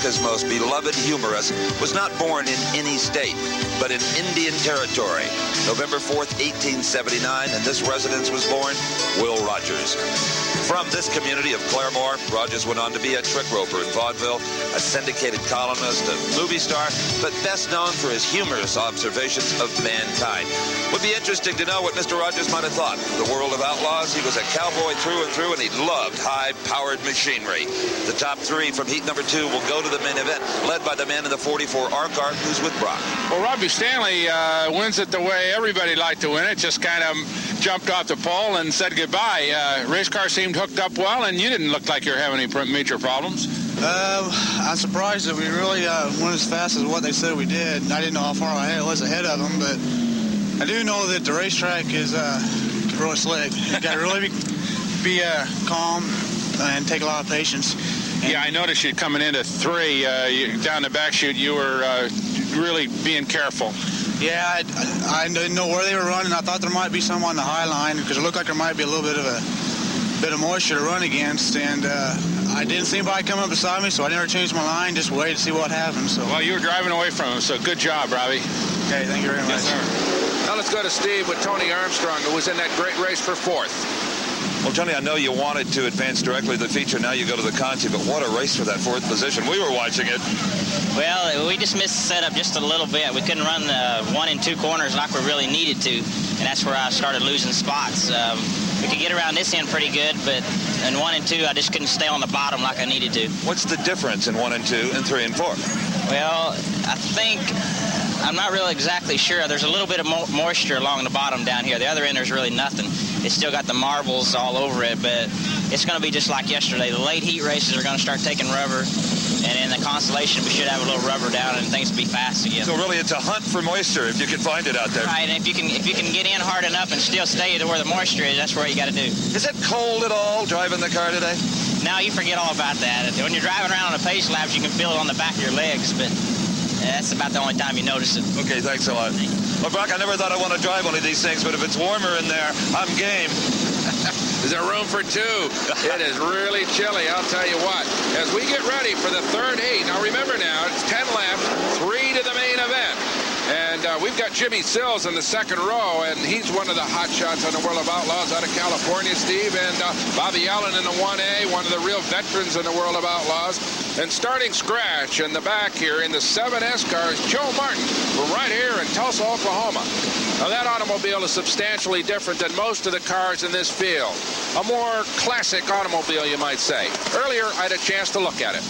America's most beloved humorist, was not born in any state, but in Indian Territory. November 4th, 1879, in this residence was born Will Rogers. From this community of Claremore, Rogers went on to be a trick roper in vaudeville, a syndicated columnist, a movie star, but best known for his humorous observations of mankind. Would be interesting to know what Mr. Rogers might have thought. In the world of outlaws, he was a cowboy through and through, and he loved high-powered machinery. The top three from heat number 2 will go to the main event, led by the man in the 44 R-Car, who's with Brock. Well, Robbie Stanley wins it the way everybody liked to win it, just kind of jumped off the pole and said goodbye. Race car seemed hooked up well, and you didn't look like you were having any major problems. I'm surprised that we really went as fast as what they said we did. I didn't know how far I was ahead of them, but I do know that the racetrack is really slick. You got to really be calm and take a lot of patience. And yeah, I noticed you coming into 3, down the back chute, you were really being careful. Yeah, I didn't know where they were running. I thought there might be some on the high line because it looked like there might be a little bit of moisture to run against, and I didn't see anybody come up beside me, so I never changed my line, just waited to see what happened. So. Well, you were driving away from him, so good job, Robbie. Okay, thank you very much. Yes, sir. Now let's go to Steve with Tony Armstrong, who was in that great race for 4th. Well, Tony, I know you wanted to advance directly to the feature. Now you go to the Conti, but what a race for that 4th position. We were watching it. Well, we just missed the setup just a little bit. We couldn't run 1 and 2 corners like we really needed to, and that's where I started losing spots. We could get around this end pretty good, but in 1 and 2, I just couldn't stay on the bottom like I needed to. What's the difference in 1 and 2 and 3 and 4? Well, I think I'm not really exactly sure. There's a little bit of moisture along the bottom down here. The other end, there's really nothing. It's still got the marbles all over it, but it's going to be just like yesterday. The late heat races are going to start taking rubber, and in the Constellation, we should have a little rubber down and things will be fast again. So really, it's a hunt for moisture if you can find it out there. Right, and if you can get in hard enough and still stay to where the moisture is, that's what you got to do. Is it cold at all driving the car today? No, you forget all about that. When you're driving around on the pace laps, you can feel it on the back of your legs, but that's about the only time you notice it. Okay, thanks a lot. Well, Brock, I never thought I'd want to drive one of these things, but if it's warmer in there, I'm game. Is there room for 2? It is really chilly, I'll tell you what. As we get ready for the 3rd heat, now remember now, it's 10 laps, 3 to the main event. And we've got Jimmy Sills in the 2nd row, and he's one of the hot shots on the World of Outlaws out of California, Steve. And Bobby Allen in the 1A, one of the real veterans in the World of Outlaws. And starting scratch in the back here in the 7S car is Joe Martin from right here in Tulsa, Oklahoma. Now, that automobile is substantially different than most of the cars in this field. A more classic automobile, you might say. Earlier, I had a chance to look at it.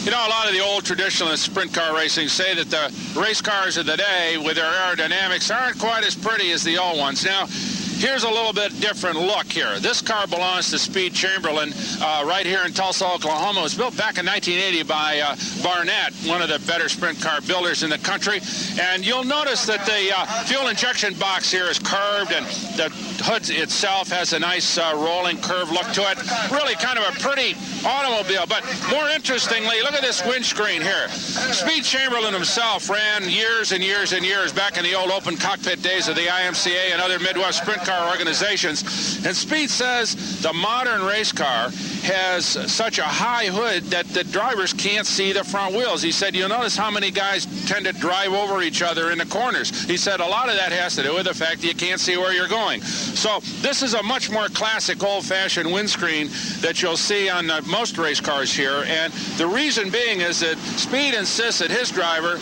You know, a lot of the old traditionalist sprint car racing say that the race cars of the day with their aerodynamics aren't quite as pretty as the old ones. Now, here's a little bit different look here. This car belongs to Speed Chamberlain right here in Tulsa, Oklahoma. It was built back in 1980 by Barnett, one of the better sprint car builders in the country. And you'll notice that the fuel injection box here is curved, and the hood itself has a nice rolling curve look to it. Really kind of a pretty automobile. But more interestingly, look at this windscreen here. Speed Chamberlain himself ran years and years and years back in the old open cockpit days of the IMCA and other Midwest sprint car organizations. And Speed says the modern race car has such a high hood that the drivers can't see the front wheels. He said, you'll notice how many guys tend to drive over each other in the corners. He said a lot of that has to do with the fact that you can't see where you're going. So this is a much more classic old-fashioned windscreen that you'll see on most race cars here. And the reason being is that Speed insists that his driver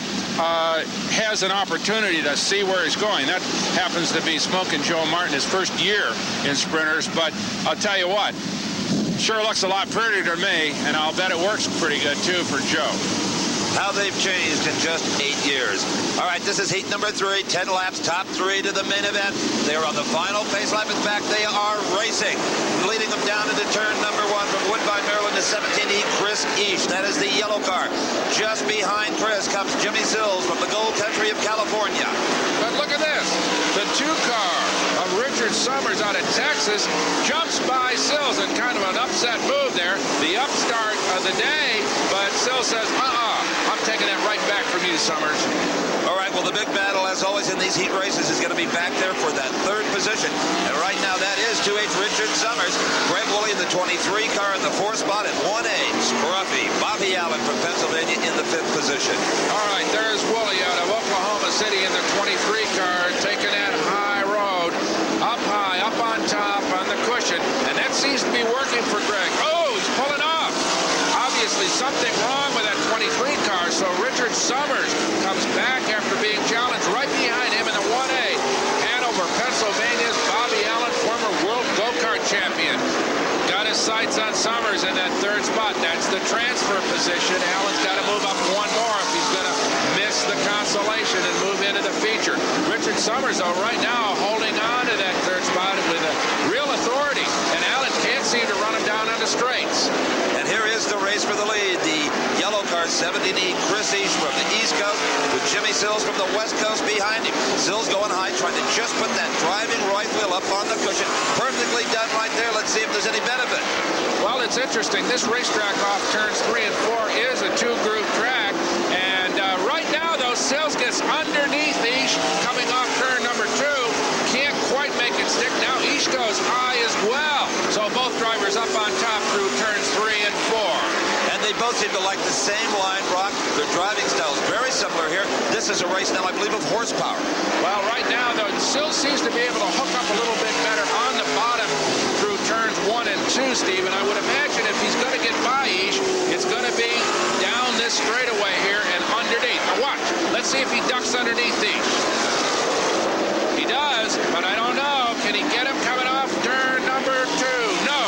has an opportunity to see where he's going. That happens to be Smokin' Joe Martin, his first year in sprinters. But I'll tell you what, sure looks a lot prettier to me, and I'll bet it works pretty good, too, for Joe. How they've changed in just 8 years. All right, this is heat number 3, 10 laps, top 3 to the main event. They are on the final pace lap. In fact, they are racing. Leading them down into turn number 1 from Woodbine, Maryland to 17 heat, Chris East. That is the yellow car. Just behind Chris comes Jimmy Sills from the Gold Country of California. But look at this. The 2-car of Richard Summers out of Texas jumps by Sills in kind of an upset move there. The upstart of the day, but Sills says, I'm taking that right back from you, Summers. All right, well, the big battle, as always in these heat races, is going to be back there for that 3rd position. And right now, that is 2H Richard Summers. Greg Woolley in the 23 car in the 4th spot at 1A. Scruffy Bobby Allen from Pennsylvania Pennsylvania in the 5th position. All right, there's Woolley out of Oklahoma City in the 23 car, taking that high road, up high, up on top, on the cushion, and that seems to be working for Greg. Oh, he's pulling off. Obviously something wrong with that 23 car, so Richard Summers comes back after being challenged right behind him in the 1A. Hanover, Pennsylvania's Bobby Allen, former world go-kart champion. Got his sights on Summers in that 3rd spot. That's the transfer position. Allen's got to move up one more if he's going to miss the consolation and move into the feature. Richard Summers, though, right now holding on to that 3rd spot with a real authority, and Allen can't seem to run him down on the straights. And here is the race for the lead. The yellow car, 70D, Chris East from the East Coast, with Jimmy Sills from the West Coast behind him. Sills going high, trying to just put that driving right wheel up on the cushion. Perfectly done right there. Let's see if there's any benefit. Well, it's interesting. This racetrack off turns 3 and 4 is a 2-groove track. And right now, though, Sills gets underneath Ish coming off turn number 2. Can't quite make it stick. Now Ish goes high as well. So both drivers up on top through turns 3 and 4. And they both seem to like the same line, Brock. Their driving styles very similar here. This is a race now, I believe, of horsepower. Well, right now, though, Sills seems to be able to hook up a little bit better on the bottom through turns 1 and 2, Steve. And I would imagine if he's going to get by Ish, it's going to be down this straightaway here and underneath. Now watch. Let's see if he ducks underneath Ish. He does, but I don't know. Can he get him coming off turn number 2? No.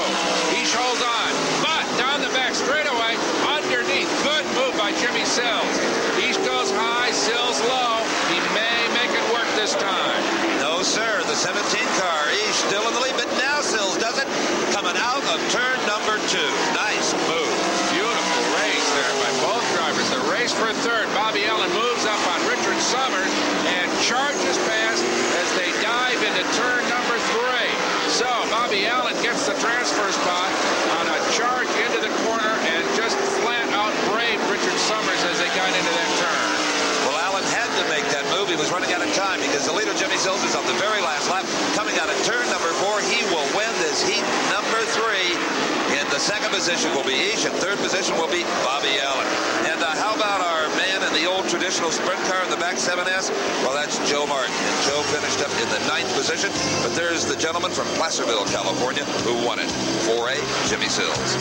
Ish holds on. But down the back straightaway, underneath. Good move by Jimmy Sills. Ish goes high, Sills low. He may make it work this time. No, sir. The 17 car, Ish still in the lead, but now Sills does it. Coming out of turn number 2. Nice move. Beautiful race there by both drivers. The race for 3rd. Bobby Allen moves up on Richard Summers and charges past as they dive into turn number 3. So Bobby Allen gets the transfer spot on a charge into the corner and just flat out braved Richard Summers as they got into that turn. Well, Allen had to make that move. He was running out of time because the leader, Jimmy Sills, is on the very last lap. Coming out of turn number 4, he will win this heat number 3. In the 2nd position will be Ish, and 3rd position will be Bobby Allen. And how about our man in the old traditional sprint car in the back 7S? Well, that's Joe Martin. And Joe finished up in the 9th position. But there's the gentleman from Placerville, California, who won it. 4A, Jimmy Sills.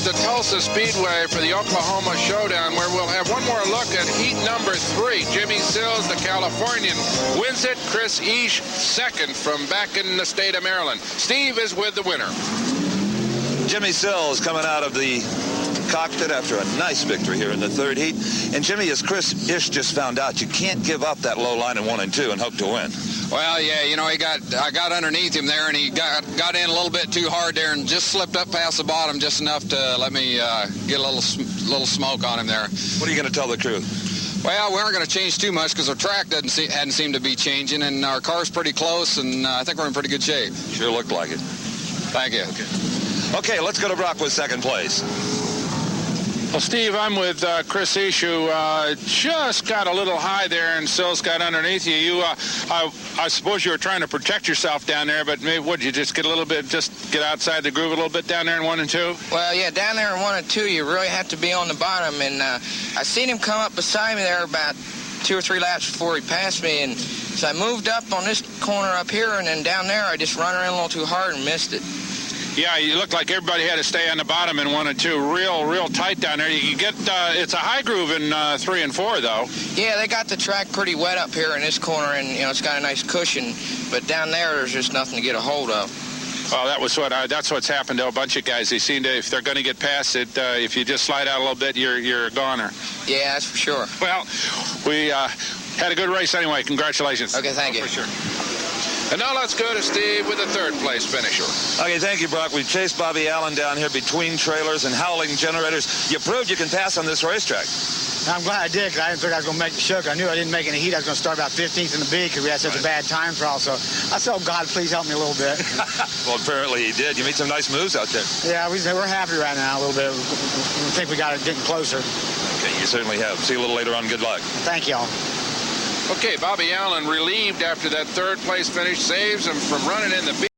The Tulsa Speedway for the Oklahoma Showdown, where we'll have one more look at heat number 3. Jimmy Sills, the Californian, wins it. Chris Ish, 2nd from back in the state of Maryland. Steve is with the winner. Jimmy Sills coming out of the cockpit after a nice victory here in the 3rd heat. And Jimmy, as Chris Ish just found out, you can't give up that low line in 1 and 2 and hope to win. Well, yeah, you know, I got underneath him there, and he got in a little bit too hard there and just slipped up past the bottom just enough to let me get a little smoke on him there. What are you going to tell the crew? Well, we aren't going to change too much because our track hadn't seemed to be changing, and our car's pretty close, and I think we're in pretty good shape. Sure looked like it. Thank you. Okay, let's go to Brock with 2nd place. Well, Steve, I'm with Chris Ish, who just got a little high there, and Sills got underneath you. I suppose you were trying to protect yourself down there, but maybe would you just get a little bit, just get outside the groove a little bit down there in 1 and 2? Well, yeah, down there in 1 and 2, you really have to be on the bottom, and I seen him come up beside me there about 2 or 3 laps before he passed me, and so I moved up on this corner up here, and then down there I just run around a little too hard and missed it. Yeah, you look like everybody had to stay on the bottom in 1 and 2. Real tight down there. You get it's a high groove in 3 and 4, though. Yeah, they got the track pretty wet up here in this corner, and it's got a nice cushion. But down there's just nothing to get a hold of. Well, that's what's happened to a bunch of guys. They seem to, if they're going to get past it, if you just slide out a little bit, you're a goner. Yeah, that's for sure. Well, we had a good race anyway. Congratulations. Okay, thank you. For sure. And now let's go to Steve with the 3rd place finisher. Okay, thank you, Brock. We chased Bobby Allen down here between trailers and howling generators. You proved you can pass on this racetrack. And I'm glad I did, because I didn't think I was going to make the show. I knew I didn't make any heat. I was going to start about 15th in the B because we had such a bad time trial. So I said, oh, God, please help me a little bit. Well, apparently he did. You made some nice moves out there. Yeah, we're happy right now a little bit. We think we got it getting closer. Okay, you certainly have. See you a little later on. Good luck. Thank y'all. Okay, Bobby Allen relieved after that third place finish, saves him from running in the